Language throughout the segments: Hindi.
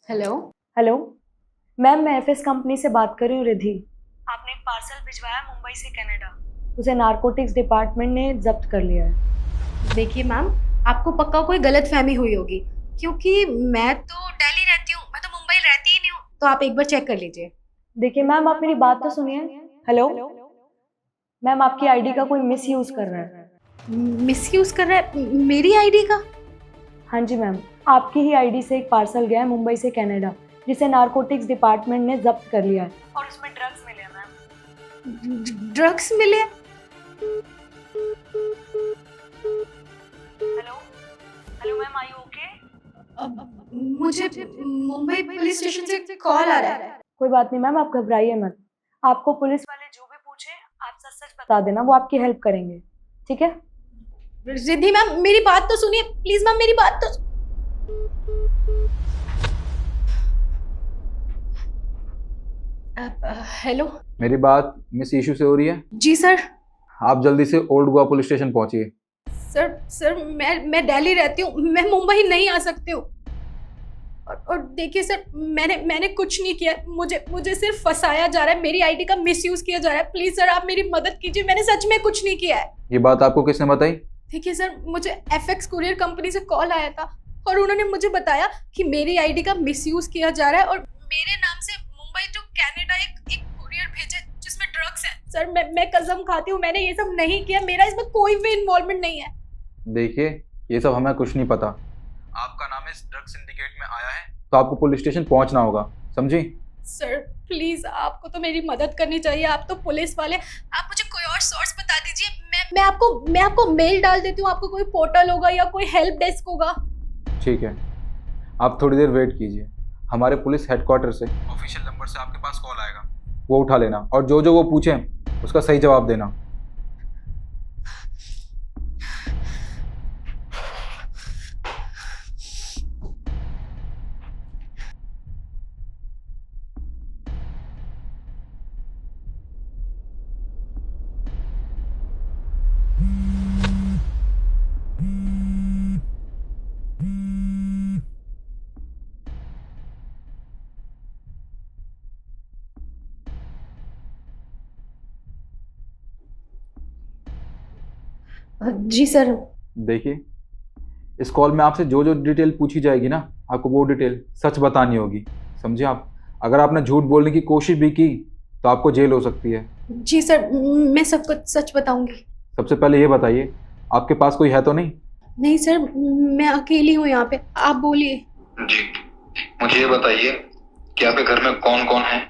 हेलो। हेलो मैम, मैं एफएस कंपनी से बात कर रही हूँ, रिद्धि। आपने एक पार्सल भिजवाया मुंबई से कनाडा। उसे नारकोटिक्स डिपार्टमेंट ने जब्त कर लिया है। देखिए मैम, आपको पक्का कोई गलत फहमी हुई होगी, क्योंकि मैं तो दिल्ली रहती हूँ, मैं तो मुंबई रहती ही नहीं हूँ। तो आप एक बार चेक कर लीजिए। देखिए मैम, आप मेरी बात तो सुनिए। हेलो मैम, आपकी आईडी का कोई मिस यूज कर रहा है। मिस यूज कर रहा है मेरी आईडी का? हाँ जी मैम, आपकी ही आईडी से एक पार्सल गया है मुंबई से कनाडा, जिसे नारकोटिक्स डिपार्टमेंट ने जब्त कर लिया है और उसमें ड्रग्स मिले हैं मैम। ड्रग्स मिले? हेलो हेलो मैम, आई ओके? मुझे मुंबई पुलिस स्टेशन से कॉल आ रहा है। कोई बात नहीं मैम, आप घबराइए मत। आपको पुलिस वाले जो भी पूछे, आप सच सच बता देना, वो आपकी हेल्प करेंगे। ठीक है? रिद्धि मैम, मेरी बात तो सुनिए प्लीज मैम, मेरी बात तो। हेलो। मेरी बात मिस इशू से हो रही है। जी सर। आप जल्दी से ओल्ड गोवा पुलिस स्टेशन पहुंचिए। सर मैं दिल्ली रहती हूँ, मैं मुंबई नहीं आ सकती हूँ। और देखिए सर, मैंने कुछ नहीं किया, मुझे सिर्फ फंसाया जा रहा है, मेरी आईडी का मिसयूज किया जा रहा है। प्लीज सर, आप मेरी मदद कीजिए, मैंने सच में कुछ नहीं किया है। ये बात आपको किसने बताई? देखिए सर, मुझे एफएक्स कुरियर कंपनी से कॉल आया था और उन्होंने मुझे बताया कि मेरी आईडी का मिसयूज किया जा रहा है और मेरे नाम से मुंबई टू कनाडा एक कुरियर भेजे जिसमें ड्रग्स है। सर मैं कसम खाती हूँ, मैंने ये सब नहीं किया, मेरा इसमें कोई भी इन्वॉल्वमेंट नहीं है। देखिए, ये सब हमें कुछ नहीं पता। आपका नाम इस ड्रग सिंडिकेट में आया है तो आपको पुलिस स्टेशन पहुंचना होगा, समझी? सर प्लीज, आपको तो मेरी मदद करनी चाहिए, आप तो पुलिस वाले, आप मुझे कोई और सोर्स बता दीजिए। मैं आपको मेल डाल देती हूँ, आपको कोई पोर्टल होगा या कोई हेल्प डेस्क होगा। ठीक है, आप थोड़ी देर वेट कीजिए। हमारे पुलिस हेडक्वार्टर से ऑफिशियल नंबर से आपके पास कॉल आएगा, वो उठा लेना और जो जो वो पूछें उसका सही जवाब देना। जी सर। देखिए, इस कॉल में आपसे जो जो डिटेल पूछी जाएगी ना, आपको वो डिटेल सच बतानी होगी, समझे आप? अगर आपने झूठ बोलने की कोशिश भी की तो आपको जेल हो सकती है। जी सर, मैं सब कुछ सच बताऊंगी। सबसे पहले ये बताइए, आपके पास कोई है तो नहीं? नहीं सर, मैं अकेली हूँ यहाँ पे, आप बोलिए। जी, मुझे ये बताइए कि आपके घर में कौन कौन है,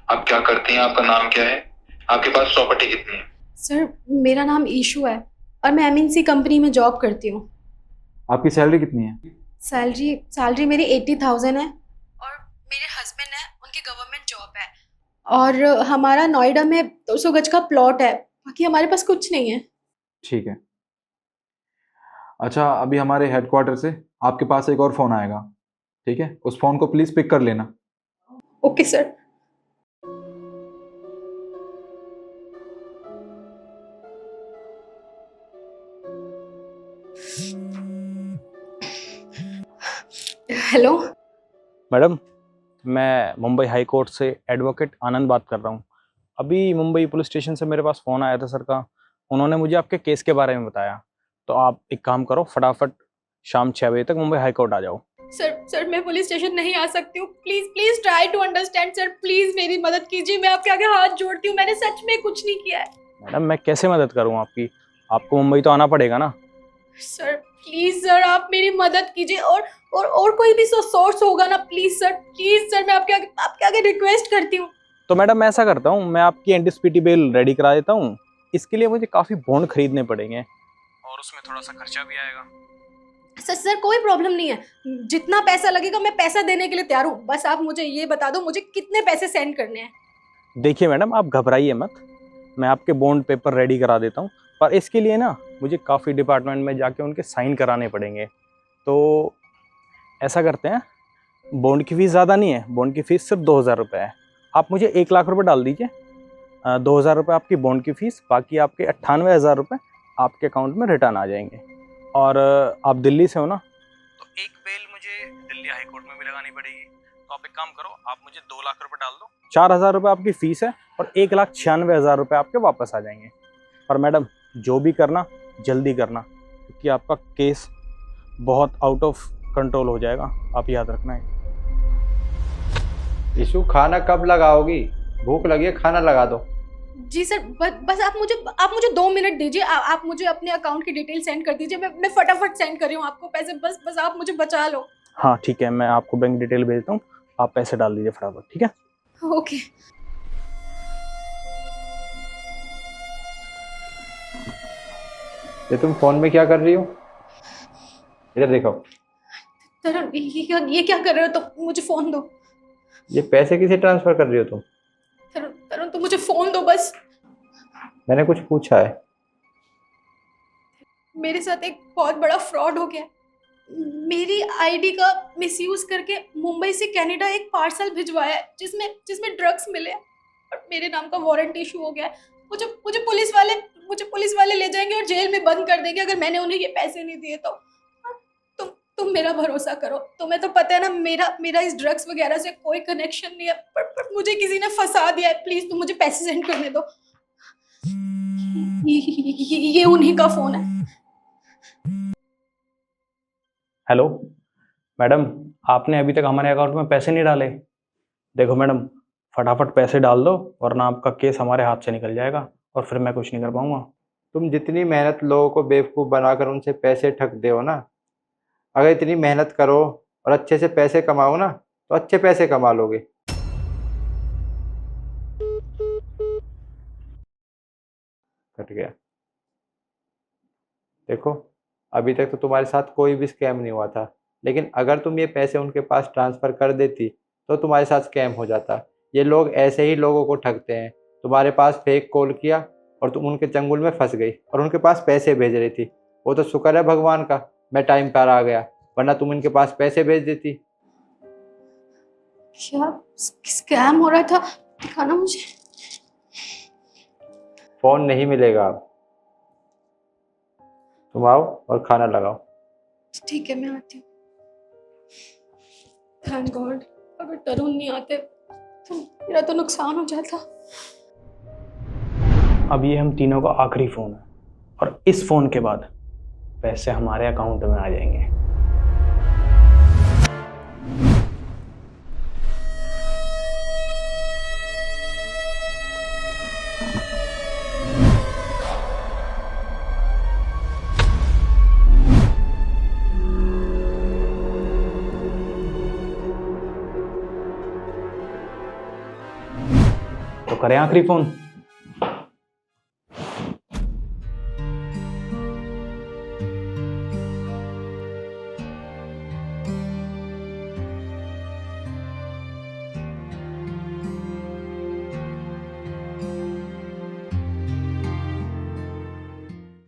आप क्या करती हैं, आपका नाम क्या है, आपके पास प्रॉपर्टी कितनी है? सर मेरा नाम ईशू है और मैं एमएनसी कंपनी में जॉब करती हूँ। आपकी सैलरी कितनी है? सैलरी सैलरी मेरी 80,000 है और मेरे हस्बैंड है, उनकी गवर्नमेंट जॉब है और हमारा नोएडा में 200 गज का प्लॉट है, बाकी हमारे पास कुछ नहीं है। ठीक है। अच्छा, अभी हमारे हेडक्वार्टर से आपके पास एक और फ़ोन आएगा, ठीक है? उस फ़ोन को प्लीज़ पिक कर लेना। Okay sir. हेलो। मैडम, मैं मुंबई हाई कोर्ट से एडवोकेट आनंद बात कर रहा हूँ। अभी मुंबई पुलिस स्टेशन से मेरे पास फ़ोन आया था सर का। उन्होंने मुझे आपके केस के बारे में बताया। तो आप एक काम करो, फटाफट शाम 6 बजे तक मुंबई हाई कोर्ट आ जाओ। सर मैं पुलिस स्टेशन नहीं आ सकती हूँ, please please try to understand sir, please मेरी मदद कीजिए, मैं आपके आगे हाथ जोड़ती हूँ, मैंने सच में कुछ नहीं किया है। मैडम, मैं कैसे मदद करूँ आपकी? आपको मुंबई तो आना पड़ेगा ना। सर प्लीज सर, आप मेरी मदद कीजिए और कोई भी सोर्स होगा ना, प्लीज सर मैं आपके आगे रिक्वेस्ट करती हूँ। तो मैडम, मैं ऐसा करता हूँ, मैं आपकी एंटीसिपेटी बेल रेडी करा देता हूँ। इसके लिए मुझे काफ़ी बॉन्ड खरीदने पड़ेंगे और उसमें थोड़ा सा खर्चा भी आएगा। सर कोई प्रॉब्लम नहीं है, जितना पैसा लगेगा मैं पैसा देने के लिए तैयार हूँ, बस आप मुझे ये बता दो मुझे कितने पैसे सेंड करने हैं। देखिए मैडम, आप घबराइए मत, मैं आपके बॉन्ड पेपर रेडी करा देता हूँ। पर इसके लिए ना मुझे काफ़ी डिपार्टमेंट में जाके उनके साइन कराने पड़ेंगे। तो ऐसा करते हैं, बॉन्ड की फ़ीस ज़्यादा नहीं है, बॉन्ड की फ़ीस सिर्फ 2,000 रुपये है। आप मुझे 1,00,000 रुपये डाल दीजिए। 2,000 रुपये आपकी बॉन्ड की फ़ीस, बाकी आपके 98,000 रुपये आपके अकाउंट में रिटर्न आ जाएंगे। और आप दिल्ली से हो ना, तो एक बेल मुझे दिल्ली हाई कोर्ट में भी लगानी पड़ेगी। तो आप एक काम करो, आप मुझे 2 लाख रुपए डाल दो, 4,000 रुपये आपकी फीस है और 1,96,000 रुपये आपके वापस आ जाएंगे। और मैडम जो भी करना जल्दी करना, क्योंकि आपका केस बहुत आउट ऑफ कंट्रोल हो जाएगा, आप याद रखना है। इशू खाना कब लगाओगी? भूख लगी है, खाना लगा दो। जी सर, बस आप मुझे 2 मिनट दीजिए। आप मुझे अपने अकाउंट की डिटेल सेंड कर दीजिए। मैं फटाफट सेंड कर रही हूँ आपको पैसे। बस आप मुझे बचा लो। हाँ ठीक है, मैं आपको बैंक डिटेल भेजता हूँ, आप पैसे डाल दीजिए फटाफट, ठीक है? ओके। ये तुम फोन में क्या कर रही हो? इधर देखो। तरुण, ये क्या कर रहे हो? तो मुझे फोन दो। ये पैसे किसे ट्रांसफर कर रही हो तुम? तरुण, तो मुझे फोन दो बस। मैंने कुछ पूछा है? मेरे साथ एक बहुत बड़ा फ्रॉड हो गया। मेरी आईडी का मिसयूज करके मुंबई से कनाडा एक पार्सल भिजवाया है जिसमें ड्रग्स मिले हैं और मेरे नाम का वारंट इशू हो गया है। मुझे पुलिस वाले ले जाएंगे और जेल में बंद कर देंगे अगर मैंने उन्हें ये पैसे नहीं दिए तो। तुम मेरा भरोसा करो। तुम्हें तो पता है ना मेरा इस ड्रग्स वगैरह से कोई कनेक्शन नहीं है, पर मुझे किसी ने फंसा दिया है। प्लीज तुम मुझे पैसे सेंड करने दो। ये उन्हीं का फोन है। हेलो मैडम, आपने अभी तक हमारे अकाउंट में पैसे नहीं डाले। देखो मैडम, फटाफट पैसे डाल दो वरना आपका केस हमारे हाथ से निकल जाएगा और फिर मैं कुछ नहीं कर पाऊंगा। तुम जितनी मेहनत लोगों को बेवकूफ़ बनाकर उनसे पैसे ठगते हो ना, अगर इतनी मेहनत करो और अच्छे से पैसे कमाओ ना, तो अच्छे पैसे कमा लोगे। कट गया। देखो, अभी तक तो तुम्हारे साथ कोई भी स्कैम नहीं हुआ था, लेकिन अगर तुम ये पैसे उनके पास ट्रांसफ़र कर देती तो तुम्हारे साथ स्कैम हो जाता। ये लोग ऐसे ही लोगों को ठगते हैं। तुम्हारे पास फेक कॉल किया और तुम उनके चंगुल में फंस गई और उनके पास पैसे भेज रही थी। वो तो शुक्र है भगवान का मैं टाइम पर आ गया, वरना तुम इनके पास पैसे भेज देती। क्या स्कैम हो रहा था? दिखाना मुझे। फ़ोन नहीं मिलेगा अब। तुम आओ और खाना लगाओ। ठीक है, मैं आती हूँ। थैंक गॉड, अगर तरुण नहीं आते तो मेरा तो नुकसान हो जाता। अब ये हम तीनों का आखिरी फ़ोन है और इस फ़ोन के बाद पैसे हमारे अकाउंट में आ जाएंगे। तो करें आखिरी फ़ोन।